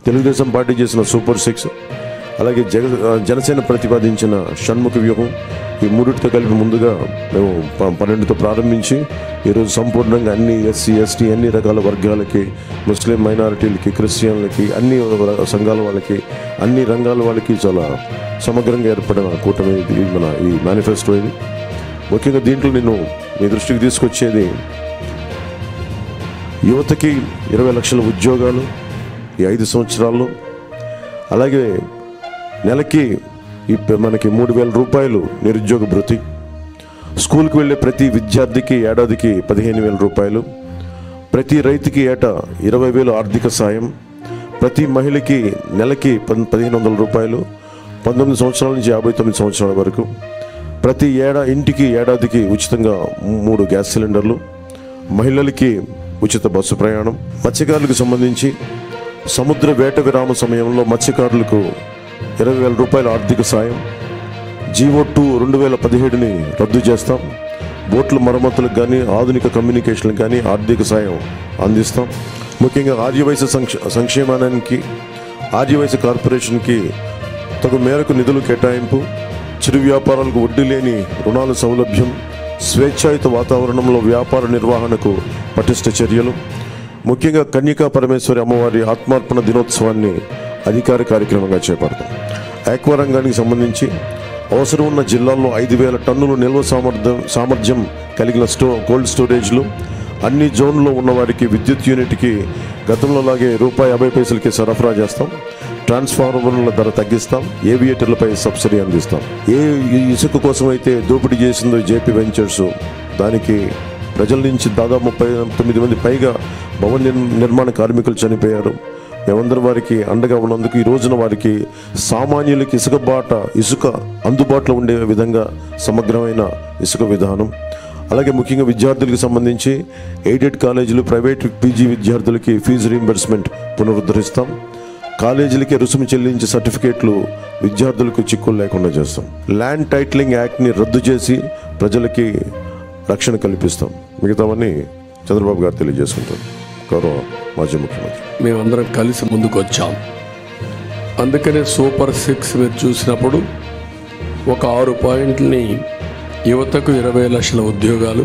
Telugu Desam party చేసిన super 6, అలాగే జనసేన ప్రతిపాదించిన షణ్ముఖ వ్యూహం, ఈ మూడిటితో కలిపి ముందుగా మేము 12తో ప్రారంభించి ఈరోజు సంపూర్ణంగా అన్ని ఎస్సీ ఎస్టీ అన్ని రకాల వర్గాలకి, ముస్లిం మైనారిటీలకి, క్రిస్టియన్లకి, అన్ని సంఘాల వాళ్ళకి, అన్ని రంగాల వాళ్ళకి చాలా సమగ్రంగా ఏర్పడిన కూటమి ఇది మన ఈ మేనిఫెస్టో. ఇది ముఖ్యంగా దీంట్లో నేను మీ దృష్టికి తీసుకొచ్చేది యువతకి 20 లక్షల ఉద్యోగాలు ఈ 5 సంవత్సరాల్లో, అలాగే నెలకి మనకి 3,000 రూపాయలు నిరుద్యోగ భృతి, స్కూల్కి వెళ్ళే ప్రతి విద్యార్థికి ఏడాదికి 15,000 రూపాయలు, ప్రతి రైతుకి ఏటా 20,000 ఆర్థిక సాయం, ప్రతి మహిళకి నెలకి 1,500 రూపాయలు 19 సంవత్సరాల నుంచి 59 సంవత్సరాల వరకు, ప్రతి ఇంటికి ఏడాదికి ఉచితంగా 3 గ్యాస్ సిలిండర్లు, మహిళలకి ఉచిత బస్సు ప్రయాణం, మత్స్యకారులకు సంబంధించి సముద్ర వేట విరామ సమయంలో మత్స్యకారులకు 20,000 రూపాయల ఆర్థిక సాయం, GO2 2017ని రద్దు చేస్తాం, బోట్ల మరమ్మతులకు కానీ ఆధునిక కమ్యూనికేషన్లకు కానీ ఆర్థిక సాయం అందిస్తాం. ముఖ్యంగా ఆర్యవైశ్య సంక్షేమానికి, ఆర్యవైశ్య కార్పొరేషన్కి తగు మేరకు నిధులు కేటాయింపు, చిరు వ్యాపారాలకు వడ్డీ లేని రుణాల సౌలభ్యం, స్వేచ్ఛాయుత వాతావరణంలో వ్యాపార నిర్వహణకు పటిష్ట చర్యలు, ముఖ్యంగా కన్యకా పరమేశ్వరి అమ్మవారి ఆత్మార్పణ దినోత్సవాన్ని అధికార కార్యక్రమంగా చేపడతాం. ఆక్వా రంగానికి సంబంధించి అవసరం ఉన్న జిల్లాల్లో 5,000 టన్నులు నిల్వ సామర్థ్యం కలిగిన కోల్డ్ స్టోరేజ్లు, అన్ని జోన్లో ఉన్న వారికి విద్యుత్ యూనిట్కి గతంలో లాగే ₹50 సరఫరా చేస్తాం. ట్రాన్స్ఫార్మర్ల ధర తగ్గిస్తాం. ఏవియేటర్లపై సబ్సిడీ అందిస్తాం. ఏ ఇసుక కోసం అయితే దోపిడీ చేసిందో జేపీ వెంచర్స్, దానికి ప్రజల నుంచి దాదాపు 39 మంది పైగా భవన నిర్మాణ కార్మికులు చనిపోయారు. మేమందరం వారికి అండగా ఉన్నందుకు ఈ రోజున వారికి సామాన్యులకి ఇసుక అందుబాటులో ఉండే విధంగా సమగ్రమైన ఇసుక విధానం, అలాగే ముఖ్యంగా విద్యార్థులకు సంబంధించి ఎయిడెడ్ కాలేజీలు, ప్రైవేట్ పీజీ విద్యార్థులకి ఫీజు రీయింబర్స్మెంట్ పునరుద్ధరిస్తాం. కాలేజీలకి రుసుము చెల్లించే సర్టిఫికేట్లు విద్యార్థులకు చిక్కులు లేకుండా చేస్తాం. ల్యాండ్ టైటిలింగ్ యాక్ట్ని రద్దు చేసి ప్రజలకి రక్షణ కల్పిస్తాం. మిగతావన్నీ చంద్రబాబు గారు తెలియజేసుకుంటారు. గౌరవ మాజీ ముఖ్యమంత్రి. మేమందరం కలిసి ముందుకు వచ్చాం. అందుకనే సూపర్ 6 మీరు చూసినప్పుడు ఒక 6 పాయింట్లని యువతకు 20 లక్షల ఉద్యోగాలు,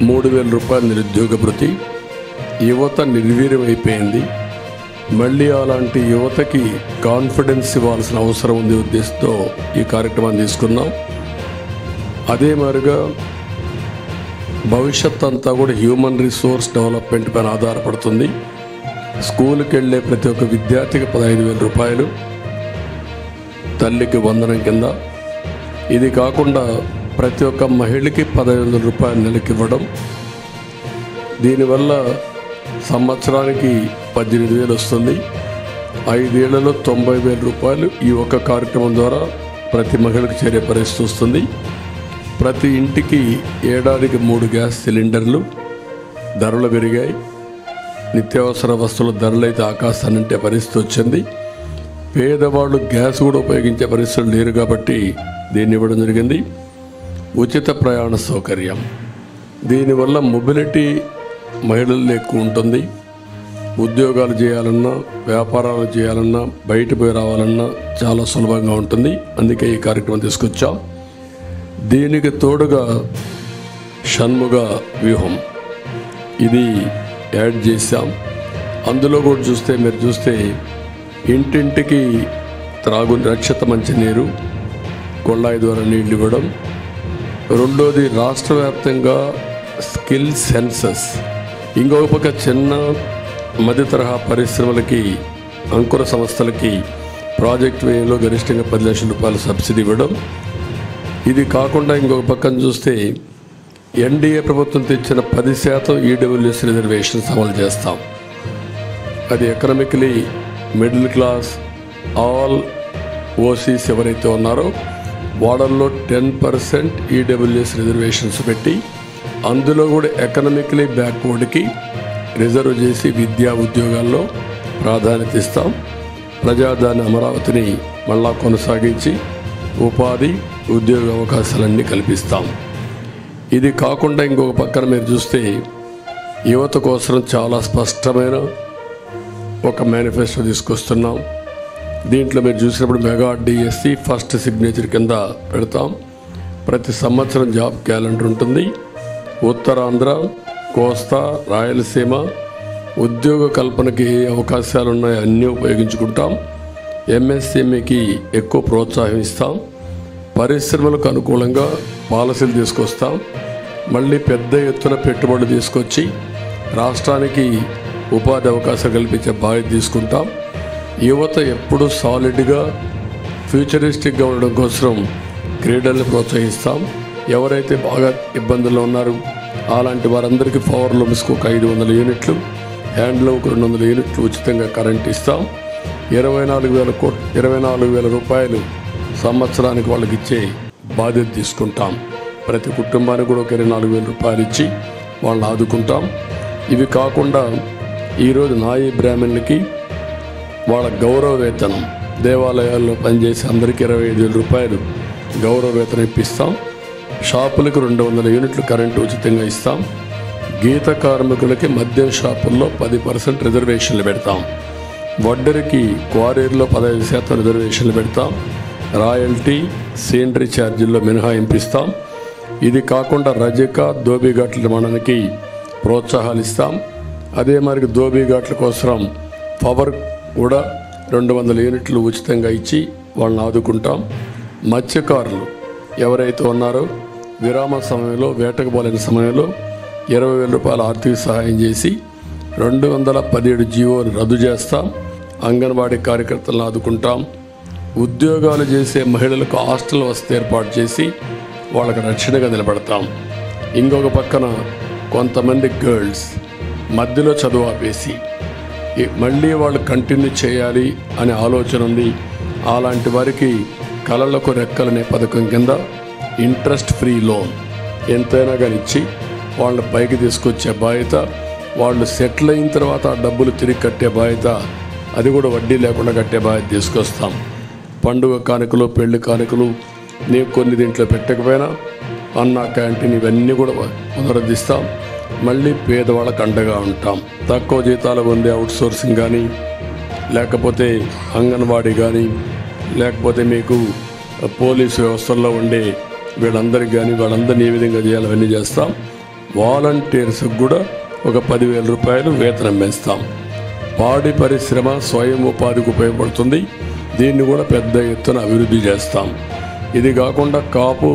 3,000 రూపాయల నిరుద్యోగ భృతి, యువత నిర్వీర్యం అయిపోయింది, మళ్ళీ అలాంటి యువతకి కాన్ఫిడెన్స్ ఇవ్వాల్సిన అవసరం ఉంది ఉద్దేశంతో ఈ కార్యక్రమాన్ని తీసుకున్నాం. అదే మాదిరిగా భవిష్యత్ అంతా కూడా హ్యూమన్ రిసోర్స్ డెవలప్మెంట్ పైన ఆధారపడుతుంది. స్కూల్కి వెళ్ళే ప్రతి ఒక్క విద్యార్థికి 15,000 రూపాయలు, తల్లికి వందనం కింద. ఇది కాకుండా ప్రతి ఒక్క మహిళకి 15,000 రూపాయలు నెలకి ఇవ్వడం. దీనివల్ల సంవత్సరానికి 18,000 వస్తుంది. 5 ఏళ్లలో 90,000 రూపాయలు ఈ ఒక్క కార్యక్రమం ద్వారా ప్రతి మహిళకు చేరే పరిస్థితి వస్తుంది. ప్రతి ఇంటికి ఏడాదికి 3 గ్యాస్ సిలిండర్లు. ధరలు పెరిగాయి. నిత్యావసర వస్తువుల ధరలు అయితే ఆకాశాన్నంటే పరిస్థితి వచ్చింది. పేదవాళ్ళు గ్యాస్ కూడా ఉపయోగించే పరిస్థితులు లేరు కాబట్టి దీన్ని ఇవ్వడం జరిగింది. ఉచిత ప్రయాణ సౌకర్యం. దీనివల్ల మొబిలిటీ మహిళల్లో ఎక్కువ ఉంటుంది. ఉద్యోగాలు చేయాలన్నా, వ్యాపారాలు చేయాలన్నా, బయట పోయి రావాలన్నా చాలా సులభంగా ఉంటుంది. అందుకే ఈ కార్యక్రమం తీసుకొచ్చాం. దీనికి తోడుగా షణ్ముఖ వ్యూహం ఇది యాడ్ చేశాం. అందులో కూడా మీరు చూస్తే ఇంటింటికి రక్షిత మంచినీరు, కొళ్ళాయి ద్వారా నీళ్ళు ఇవ్వడం. రెండోది రాష్ట్ర వ్యాప్తంగా స్కిల్ సెన్సస్. ఇంకొక పక్క చిన్న మధ్య తరహా పరిశ్రమలకి, అంకుర సంస్థలకి ప్రాజెక్ట్ వ్యయంలో గరిష్టంగా 10 లక్షల రూపాయల సబ్సిడీ ఇవ్వడం. ఇది కాకుండా ఇంకొక పక్కన చూస్తే ఎన్డీఏ ప్రభుత్వం తెచ్చిన 10% ఈడబ్ల్యూఎస్ రిజర్వేషన్స్ అమలు చేస్తాం. అది economically middle class, all OCs ఎవరైతే ఉన్నారో వాళ్ళల్లో 10% ఈడబ్ల్యూఎస్ రిజర్వేషన్స్ పెట్టి అందులో కూడా ఎకనామికలీ బ్యాక్వర్డ్కి రిజర్వ్ చేసి విద్యా ఉద్యోగాల్లో ప్రాధాన్యత ఇస్తాం. ప్రజాదాని అమరావతిని మళ్ళా కొనసాగించి ఉపాధి, ఉద్యోగ అవకాశాలన్నీ కల్పిస్తాం. ఇది కాకుండా ఇంకొక పక్కన మీరు చూస్తే యువత కోసం చాలా స్పష్టమైన ఒక మేనిఫెస్టో తీసుకొస్తున్నాం. దీంట్లో మీరు చూసినప్పుడు మెగా డిఎస్సి ఫస్ట్ సిగ్నేచర్ కింద పెడతాం. ప్రతి సంవత్సరం జాబ్ క్యాలెండర్ ఉంటుంది. ఉత్తరాంధ్ర, కోస్తా, రాయలసీమ ఉద్యోగ కల్పనకి ఏ అవకాశాలు ఉన్నాయో అన్నీ ఉపయోగించుకుంటాం. ఎంఎస్ఎంఈకి ఎక్కువ ప్రోత్సాహం ఇస్తాం. పరిశ్రమలకు అనుకూలంగా పాలసీలు తీసుకొస్తాం. మళ్ళీ పెద్ద ఎత్తున పెట్టుబడులు తీసుకొచ్చి రాష్ట్రానికి ఉపాధి అవకాశాలు కల్పించే బాధ్యత తీసుకుంటాం. యువత ఎప్పుడూ సాలిడ్గా ఫ్యూచరిస్టిక్గా ఉండడం కోసం క్రీడల్ని ప్రోత్సహిస్తాం. ఎవరైతే బాగా ఇబ్బందుల్లో ఉన్నారో అలాంటి వారందరికీ పవర్ లూమ్స్కి ఒక 500 యూనిట్లు, హ్యాండ్లూమ్కి 200 యూనిట్లు ఉచితంగా కరెంట్ ఇస్తాం. 24,000 రూపాయలు సంవత్సరానికి వాళ్ళకి ఇచ్చే బాధ్యత తీసుకుంటాం. ప్రతి కుటుంబానికి కూడా ఒక 24,000 రూపాయలు ఇచ్చి వాళ్ళని ఆదుకుంటాం. ఇవి కాకుండా ఈరోజు నాయీ బ్రాహ్మణులకి వాళ్ళ గౌరవ వేతనం, దేవాలయాల్లో పనిచేసే అందరికీ 25,000 రూపాయలు గౌరవ వేతనం ఇప్పిస్తాం. షాపులకు 200 యూనిట్లు కరెంటు ఉచితంగా ఇస్తాం. గీత కార్మికులకి మద్యం షాపుల్లో 10% రిజర్వేషన్లు పెడతాం. వడ్డరికి క్వారీల్లో 15% రిజర్వేషన్లు పెడతాం. రాయల్టీ, సీనరీ ఛార్జీల్లో మినహాయింపు ఇస్తాం. ఇది కాకుండా రజక, దోబిఘాట్ల నిర్మాణానికి ప్రోత్సాహాలు ఇస్తాం. అదే మరి దోబిఘాట్ల కోసం పవర్ కూడా 200 యూనిట్లు ఉచితంగా ఇచ్చి వాళ్ళని ఆదుకుంటాం. మత్స్యకారులు ఎవరైతే ఉన్నారో విరామ సమయంలో, వేటకు పోలేని సమయంలో 20,000 రూపాయల ఆర్థిక సహాయం చేసి 217 జీవోని రద్దు చేస్తాం. అంగన్వాడీ కార్యకర్తలను ఆదుకుంటాం. ఉద్యోగాలు చేసే మహిళలకు హాస్టల్ వసతి ఏర్పాటు చేసి వాళ్ళకి రక్షణగా నిలబడతాం. ఇంకొక పక్కన కొంతమంది గర్ల్స్ మధ్యలో చదువు ఆపేసి మళ్ళీ వాళ్ళు కంటిన్యూ చేయాలి అనే ఆలోచన ఉంది. అలాంటి వారికి కళలకు రెక్కలనే పథకం కింద ఇంట్రెస్ట్ ఫ్రీ లోన్ ఎంతైనా కానీ ఇచ్చి వాళ్ళని పైకి తీసుకొచ్చే బాధ్యత, వాళ్ళు సెటిల్ అయిన తర్వాత ఆ డబ్బులు తిరిగి కట్టే బాధ్యత, అది కూడా వడ్డీ లేకుండా కట్టే బాధ్యత తీసుకొస్తాం. పండుగ కానుకలు, పెళ్లి కానుకలు నేను కొన్ని దీంట్లో పెట్టకపోయినా అన్న క్యాంటీన్ ఇవన్నీ కూడా పునరుద్ధరిస్తాం. మళ్ళీ పేదవాళ్ళకు అండగా ఉంటాం. తక్కువ జీతాలు పొందే అవుట్సోర్సింగ్ కానీ, లేకపోతే అంగన్వాడీ కానీ, లేకపోతే మీకు పోలీసు వ్యవస్థల్లో ఉండే వీళ్ళందరికీ కానీ వాళ్ళందరినీ ఏ విధంగా చేయాలి అవన్నీ చేస్తాం. వాలంటీర్స్కి కూడా ఒక 10,000 రూపాయలు వేతనం పెంచుతాం. పాడి పరిశ్రమ స్వయం ఉపాధికి ఉపయోగపడుతుంది. దీన్ని కూడా పెద్ద ఎత్తున అభివృద్ధి చేస్తాం. ఇది కాకుండా కాపు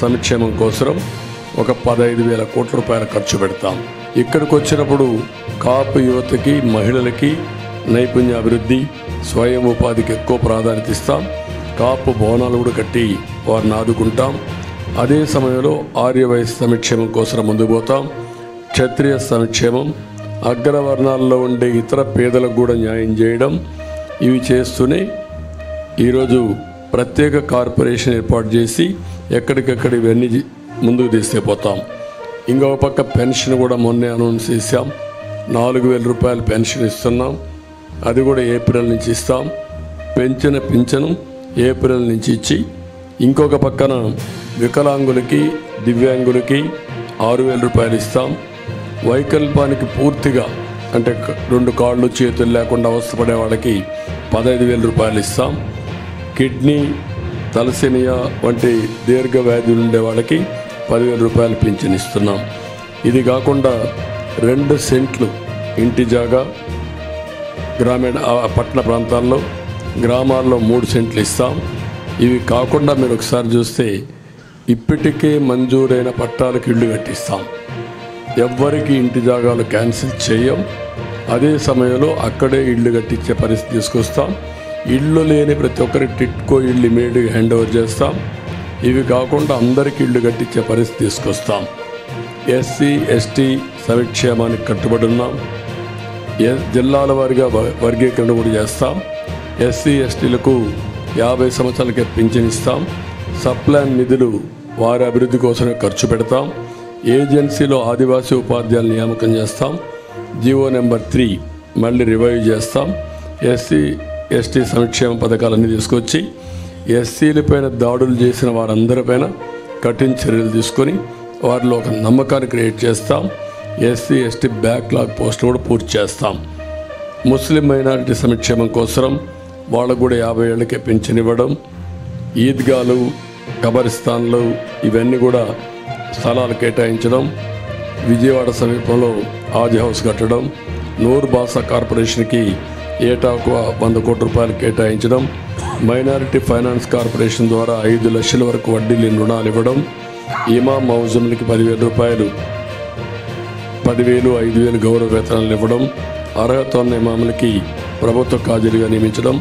సంక్షేమం కోసం ఒక 15,000 కోట్ల రూపాయల ఖర్చు పెడతాం. ఇక్కడికి వచ్చినప్పుడు కాపు యువతకి, మహిళలకి నైపుణ్య అభివృద్ధి, స్వయం ఉపాధికి ఎక్కువ ప్రాధాన్యత ఇస్తాం. కాపు భవనాలు కూడా కట్టి వారిని ఆదుకుంటాం. అదే సమయంలో ఆర్యవైశ్య సంక్షేమం కోసం ముందుకు పోతాం. క్షత్రియ సంక్షేమం, అగ్రవర్ణాల్లో ఉండే ఇతర పేదలకు కూడా న్యాయం చేయడం, ఇవి చేస్తూనే ఈరోజు ప్రత్యేక కార్పొరేషన్ ఏర్పాటు చేసి ఎక్కడికెక్కడ ఇవన్నీ ముందుకు తీసుకుపోతాం. ఇంకొక పక్క పెన్షన్ కూడా మొన్నే అనౌన్స్ చేశాం. 4,000 రూపాయలు పెన్షన్ ఇస్తున్నాం. అది కూడా ఏప్రిల్ నుంచి ఇస్తాం. పెంచిన పింఛను ఏప్రిల్ నుంచి ఇచ్చి, ఇంకొక పక్కన వికలాంగులకి, దివ్యాంగులకి 6,000 రూపాయలు ఇస్తాం. వైకల్పానికి పూర్తిగా అంటే 2 కాళ్ళు చేతులు లేకుండా అవస్థపడే వాళ్ళకి 15,000 రూపాయలు ఇస్తాం. కిడ్నీ, తలసేమియా వంటి దీర్ఘ వ్యాధులు ఉండే వాళ్ళకి 10,000 రూపాయలు పింఛన్ ఇస్తున్నాం. ఇది కాకుండా 2 సెంట్లు ఇంటి జాగా గ్రామీణ పట్టణ ప్రాంతాల్లో, గ్రామాల్లో 3 సెంట్లు ఇస్తాం. ఇవి కాకుండా మీరు ఒకసారి చూస్తే ఇప్పటికే మంజూరైన పట్టాలకు ఇళ్ళు కట్టిస్తాం. ఎవ్వరికి ఇంటి జాగాలు క్యాన్సిల్ చేయం. అదే సమయంలో అక్కడే ఇళ్ళు కట్టించే పరిస్థితి తీసుకొస్తాం. ఇళ్ళు లేని ప్రతి ఒక్కరికి టిట్కో ఇళ్ళు ఇమీడియట్గా హ్యాండ్ ఓవర్ చేస్తాం. ఇవి కాకుండా అందరికీ ఇళ్ళు కట్టించే పరిస్థితి తీసుకొస్తాం. ఎస్సీ ఎస్టీ సంక్షేమానికి కట్టుబడి ఉన్నాం. జిల్లాల వారిగా వర్గీకరణ కూడా చేస్తాం. ఎస్సీ ఎస్టీలకు 50 సంవత్సరాలకే పింఛన్ ఇస్తాం. సప్లాన్ నిధులు వారి అభివృద్ధి కోసమే ఖర్చు పెడతాం. ఏజెన్సీలో ఆదివాసీ ఉపాధ్యాయులు నియామకం చేస్తాం. జీవో నెంబర్ 3 మళ్ళీ రివైవ్ చేస్తాం. ఎస్సీ ఎస్టీ సంక్షేమ పథకాలన్నీ తీసుకొచ్చి ఎస్సీలపైన దాడులు చేసిన వారందరిపైన కఠిన చర్యలు తీసుకొని వారిలో ఒక నమ్మకాన్ని క్రియేట్ చేస్తాం. ఎస్సీ ఎస్టీ బ్యాక్లాగ్ పోస్టులు కూడా పూర్తి చేస్తాం. ముస్లిం మైనారిటీ సంక్షేమం కోసం వాళ్ళకు కూడా 50 ఏళ్ళకే పెన్షన్ ఇవ్వడం, ఈద్గాలు, కబరిస్తాన్లు ఇవన్నీ కూడా స్థలాలు కేటాయించడం, విజయవాడ సమీపంలో ఆది హౌస్ కట్టడం, నూర్ బాసా కార్పొరేషన్కి ఏటా 100 కోట్ల రూపాయలు కేటాయించడం, మైనారిటీ ఫైనాన్స్ కార్పొరేషన్ ద్వారా 5 లక్షల వరకు వడ్డీ లేని రుణాలు ఇవ్వడం, ఇమాం మౌజంలకి 10,000 రూపాయలు, 10,000, 5,000 గౌరవ వేతనాలు ఇవ్వడం, అర్హత ఉన్న ఇమాములకి ప్రభుత్వ కాజీలుగా నియమించడం,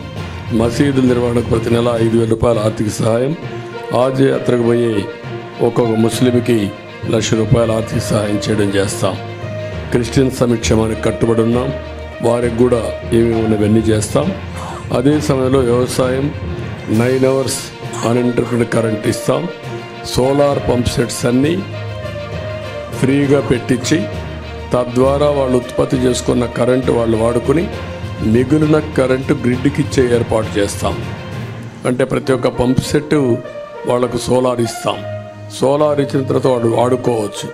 మసీదుల నిర్వహణకు ప్రతి నెల 5,000 రూపాయల ఆర్థిక సహాయం, హాజ్ యాత్రకు పోయే ఒక్కొక్క ముస్లింకి 1,00,000 రూపాయల ఆర్థిక సహాయం చేయడం చేస్తాం. క్రిస్టియన్ సంక్షేమానికి కట్టుబడి ఉన్నాం. వారికి కూడా ఏమేమి ఉన్నవన్నీ చేస్తాం. అదే సమయంలో వ్యవసాయం 9 hours అన్ఇంటరప్టెడ్ కరెంట్ ఇస్తాం. సోలార్ పంప్ సెట్స్ అన్నీ ఫ్రీగా పెట్టించి తద్వారా వాళ్ళు ఉత్పత్తి చేసుకున్న కరెంటు వాళ్ళు వాడుకుని మిగిలిన కరెంటు గ్రిడ్కి ఇచ్చే ఏర్పాటు చేస్తాం. అంటే ప్రతి ఒక్క పంప్ సెట్ వాళ్ళకు సోలార్ ఇస్తాం. సోలార్ ఇచ్చిన తర్వాత వాళ్ళు వాడుకోవచ్చు.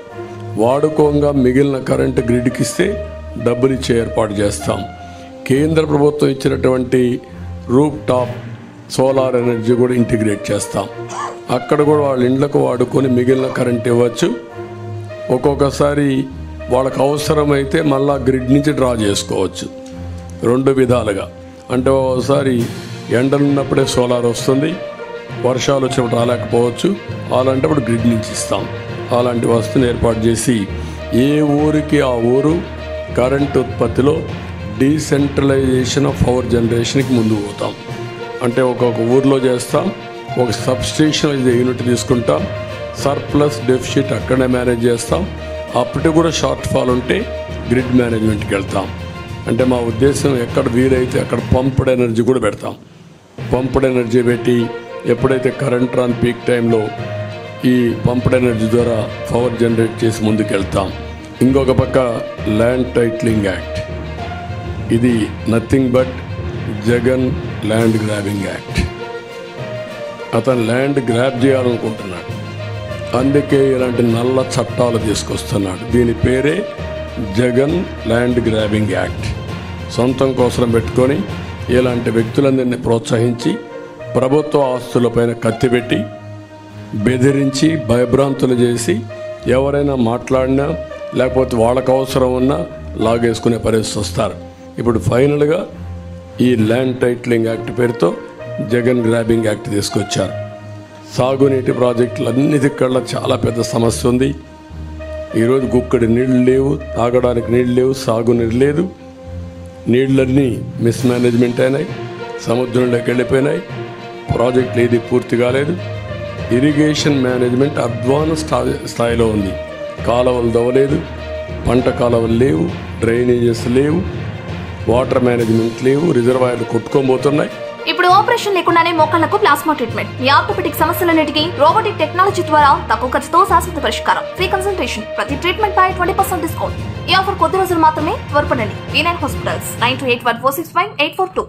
వాడుకోగా మిగిలిన కరెంటు గ్రిడ్కి ఇస్తే డబ్బులు ఇచ్చే ఏర్పాటు చేస్తాం. కేంద్ర ప్రభుత్వం ఇచ్చినటువంటి రూఫ్ టాప్ సోలార్ ఎనర్జీ కూడా ఇంటిగ్రేట్ చేస్తాం. అక్కడ కూడా వాళ్ళ ఇండ్లకు వాడుకొని మిగిలిన కరెంట్ ఇవ్వచ్చు. ఒక్కొక్కసారి వాళ్ళకు అవసరమైతే మళ్ళా గ్రిడ్ నుంచి డ్రా చేసుకోవచ్చు. 2 విధాలుగా. అంటే ఒకసారి ఎండలున్నప్పుడే సోలార్ వస్తుంది, వర్షాలు వచ్చినప్పుడు రాలేకపోవచ్చు. అలాంటప్పుడు గ్రిడ్ నుంచి ఇస్తాం. అలాంటి వస్తువుని ఏర్పాటు చేసి ఏ ఊరికి ఆ ఊరు కరెంట్ ఉత్పత్తిలో డీసెంట్రలైజేషన్ ఆఫ్ పవర్ జనరేషన్కి ముందుకు పోతాం. అంటే ఒక్కొక్క ఊర్లో చేస్తాం. ఒక సబ్స్టేషన్ యూనిట్ తీసుకుంటాం. సర్ప్లస్ డెఫిసిట్ అక్కడనే మేనేజ్ చేస్తాం. అప్పటికి కూడా షార్ట్ ఫాల్ ఉంటే గ్రిడ్ మేనేజ్మెంట్కి వెళ్తాం. అంటే మా ఉద్దేశం ఎక్కడ వీలైతే అక్కడ పంప్డ్ ఎనర్జీ కూడా పెడతాం. పంప్డ్ ఎనర్జీ పెట్టి ఎప్పుడైతే కరెంట్ రాని పీక్ టైంలో ఈ పంప్డ్ ఎనర్జీ ద్వారా పవర్ జనరేట్ చేసి ముందుకు వెళ్తాం. ఇంకొక పక్క ల్యాండ్ టైటిలింగ్ యాక్ట్. ఇది nothing but Jagan land grabbing act. అతను ల్యాండ్ గ్రాబ్ చేయాలనుకుంటున్నాడు. అందుకే ఇలాంటి నల్ల చట్టాలు తీసుకొస్తున్నాడు. దీని పేరే జగన్ ల్యాండ్ గ్రాబింగ్ యాక్ట్. సొంతం కోసం పెట్టుకొని ఇలాంటి వ్యక్తులందరినీ ప్రోత్సహించి ప్రభుత్వ ఆస్తులపైన కత్తిపెట్టి బెదిరించి భయభ్రాంతులు చేసి ఎవరైనా మాట్లాడినా లేకపోతే వాళ్ళకు అవసరం ఉన్నా లాగేసుకునే పరిస్థితి వస్తారు. ఇప్పుడు ఫైనల్గా ఈ ల్యాండ్ టైటిలింగ్ యాక్ట్ పేరుతో జగన్ గ్రాబింగ్ యాక్ట్ తీసుకొచ్చారు. సాగునీటి ప్రాజెక్టులు అన్నిటికల్లా చాలా పెద్ద సమస్య ఉంది. ఈరోజు గుక్కడి నీళ్ళు లేవు, తాగడానికి నీళ్ళు లేవు, సాగునీరు లేదు. నీళ్ళన్నీ మిస్మేనేజ్మెంట్ అయినాయి, సముద్రంలోకి వెళ్ళిపోయినాయి. ప్రాజెక్టులు ఏది పూర్తి కాలేదు. ఇరిగేషన్ మేనేజ్మెంట్ అడ్వాన్స్ స్థాయిలో ఉంది. కాలువలు దవ్వలేదు, పంట కాలువలు లేవు, డ్రైనేజెస్ లేవు, వాటర్ మేనేజ్మెంట్ లేవు, రిజర్వాయర్లు కొట్టుకోబోతున్నాయి. ఇప్పుడు ఆపరేషన్ లేకుండానే మోకాళ్లకు ప్లాస్మా ట్రీట్మెంట్. మీ ఆర్థోపెడిక్ సమస్యలన్నిటికీ రోబోటిక్ టెక్నాలజీ ద్వారా తక్కువ ఖర్చుతో శాశ్వత పరిష్కారం. Free consultation. ప్రతి ట్రీట్మెంట్ పై 20% డిస్కౌంట్. ఈ ఆఫర్ కొద్ది రోజులు మాత్రమే. త్వరపడండి. V9 hospitals 9281465842.